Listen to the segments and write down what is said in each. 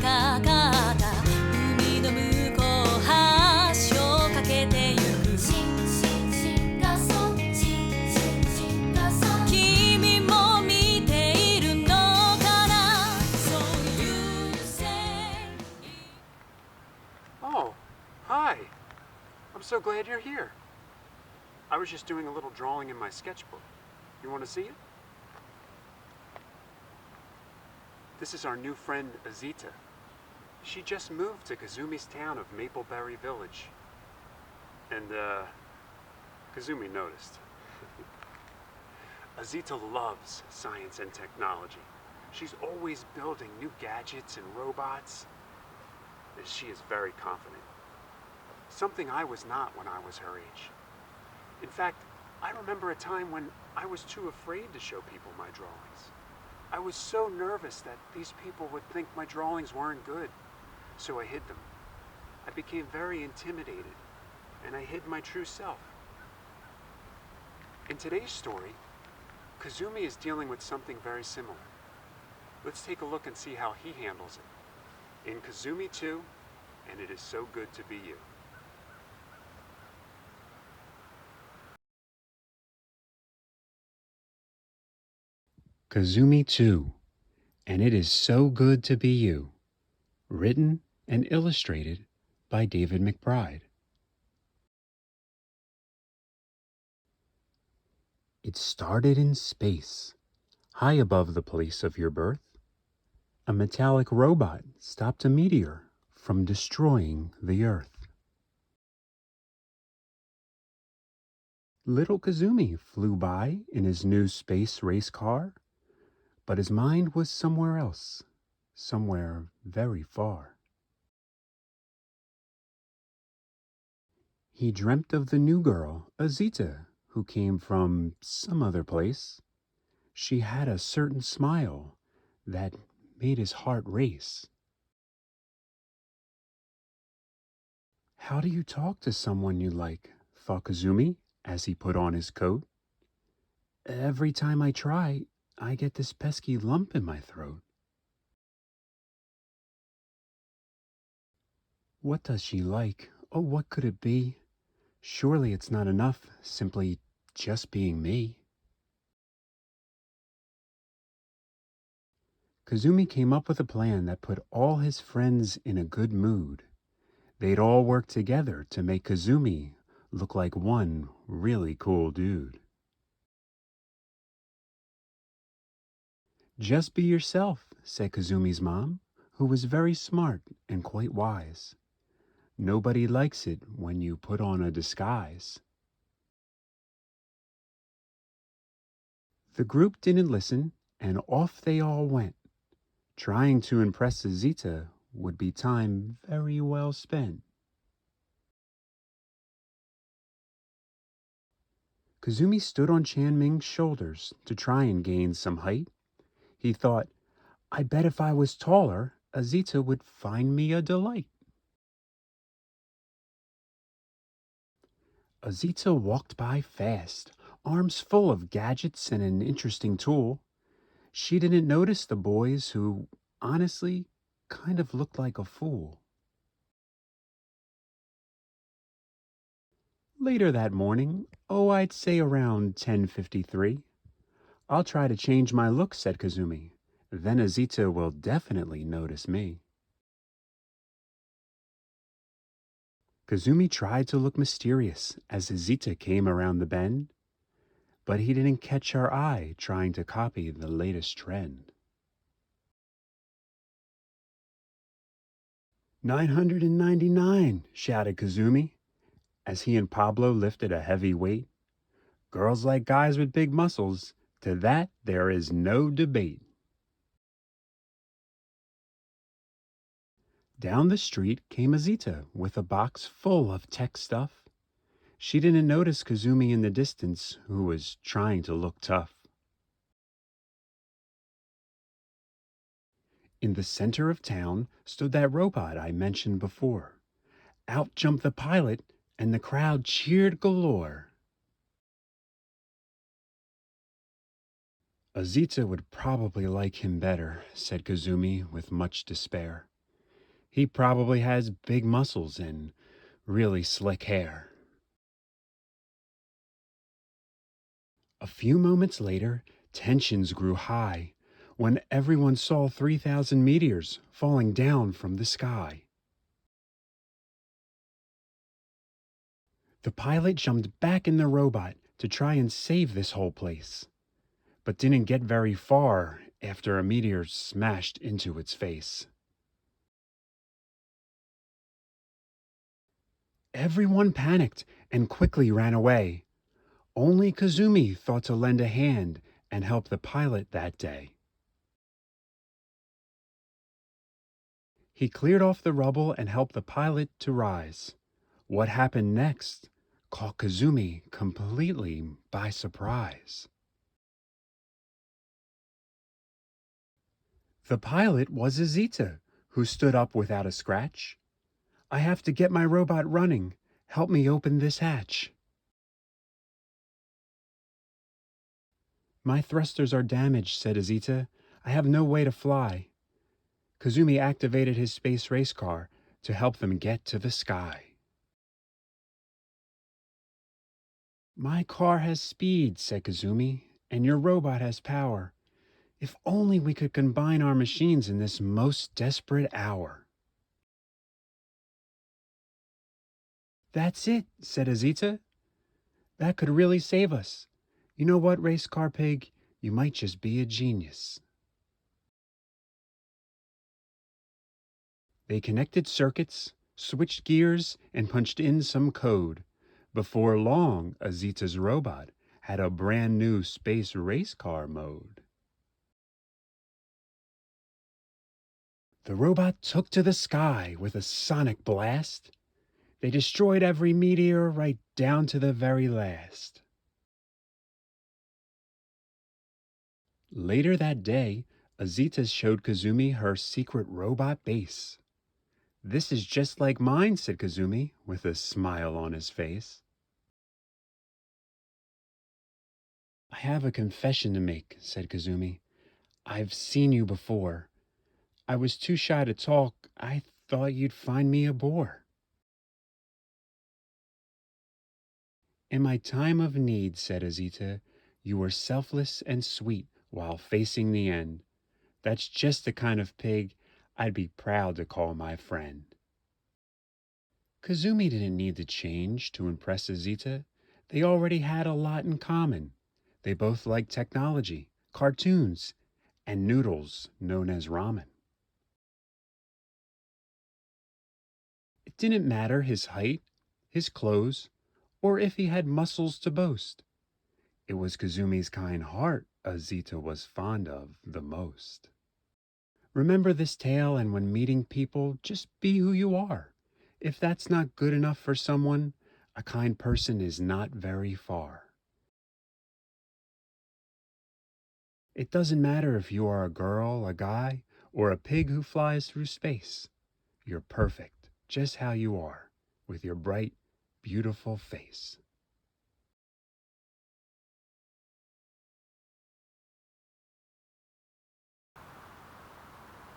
かかった海の向こう橋を架けてゆく君も見ているのかな So you say Oh, hi. I'm so glad you're here. I was just doing a little drawing in my sketchbook. You want to see it? This is our new friend, Azita. She just moved to Kazumi's town of Mapleberry Village. And, Kazumi noticed. Azita loves science and technology. She's always building new gadgets and robots. She is very confident. Something I was not when I was her age. In fact, I remember a time when I was too afraid to show people my drawings. I was so nervous that these people would think my drawings weren't good, so I hid them. I became very intimidated, and I hid my true self. In today's story, Kazumi is dealing with something very similar. Let's take a look and see how he handles it. In Kazumi 2, and It Is So Good to Be You. Kazumi 2, and It Is So Good to Be You. Written and illustrated by David McBride. It started in space, high above the place of your birth. A metallic robot stopped a meteor from destroying the Earth. Little Kazumi flew by in his new space race car, but his mind was somewhere else, somewhere very far. He dreamt of the new girl, Azita, who came from some other place. She had a certain smile that made his heart race. How do you talk to someone you like? Thought Kazumi as he put on his coat. Every time I try, I get this pesky lump in my throat. What does she like? Oh, what could it be? Surely it's not enough simply just being me. Kazumi came up with a plan that put all his friends in a good mood. They'd all work together to make Kazumi look like one really cool dude. Just be yourself, said Kazumi's mom, who was very smart and quite wise. Nobody likes it when you put on a disguise. The group didn't listen, and off they all went. Trying to impress Azita would be time very well spent. Kazumi stood on Chanming's shoulders to try and gain some height. He thought, I bet if I was taller, Azita would find me a delight. Azita walked by fast, arms full of gadgets and an interesting tool. She didn't notice the boys who, honestly, kind of looked like a fool. Later that morning, oh, I'd say around 10:53, I'll try to change my look, said Kazumi. Then Azita will definitely notice me. Kazumi tried to look mysterious as Azita came around the bend, but he didn't catch her eye trying to copy the latest trend. 999, shouted Kazumi as he and Pablo lifted a heavy weight. Girls like guys with big muscles. To that there is no debate. Down the street came Azita with a box full of tech stuff. She didn't notice Kazumi in the distance, who was trying to look tough. In the center of town stood that robot I mentioned before. Out jumped the pilot, and the crowd cheered galore. Azita would probably like him better, said Kazumi with much despair. He probably has big muscles and really slick hair. A few moments later, tensions grew high when everyone saw 3,000 meteors falling down from the sky. The pilot jumped back in the robot to try and save this whole place, but didn't get very far after a meteor smashed into its face. Everyone panicked and quickly ran away. Only Kazumi thought to lend a hand and help the pilot that day. He cleared off the rubble and helped the pilot to rise. What happened next caught Kazumi completely by surprise. The pilot was Azita, who stood up without a scratch. I have to get my robot running. Help me open this hatch. My thrusters are damaged, said Azita. I have no way to fly. Kazumi activated his space race car to help them get to the sky. My car has speed, said Kazumi, and your robot has power. If only we could combine our machines in this most desperate hour. That's it, said Azita. That could really save us. You know what, Race Car Pig? You might just be a genius. They connected circuits, switched gears, and punched in some code. Before long, Azita's robot had a brand new space race car mode. The robot took to the sky with a sonic blast. They destroyed every meteor right down to the very last. Later that day, Azita showed Kazumi her secret robot base. This is just like mine, said Kazumi, with a smile on his face. I have a confession to make, said Kazumi. I've seen you before. I was too shy to talk. I thought you'd find me a bore. In my time of need, said Azita, you were selfless and sweet while facing the end. That's just the kind of pig I'd be proud to call my friend. Kazumi didn't need to change to impress Azita. They already had a lot in common. They both liked technology, cartoons, and noodles known as ramen. It didn't matter his height, his clothes, or if he had muscles to boast. It was Kazumi's kind heart Azita was fond of the most. Remember this tale, and when meeting people, just be who you are. If that's not good enough for someone, a kind person is not very far. It doesn't matter if you are a girl, a guy, or a pig who flies through space. You're perfect, just how you are, with your bright, beautiful face.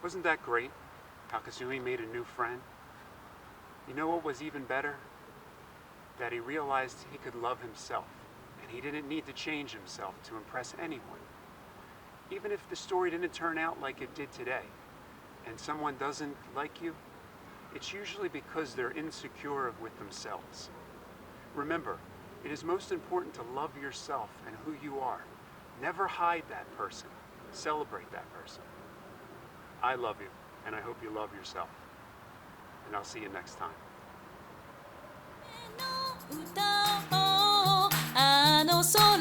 Wasn't that great? How Kazumi made a new friend? You know what was even better? That he realized he could love himself, and he didn't need to change himself to impress anyone. Even if the story didn't turn out like it did today, and someone doesn't like you, it's usually because they're insecure with themselves. Remember, it is most important to love yourself and who you are. Never hide that person. Celebrate that person. I love you, and I hope you love yourself. And I'll see you next time. 歌をあの空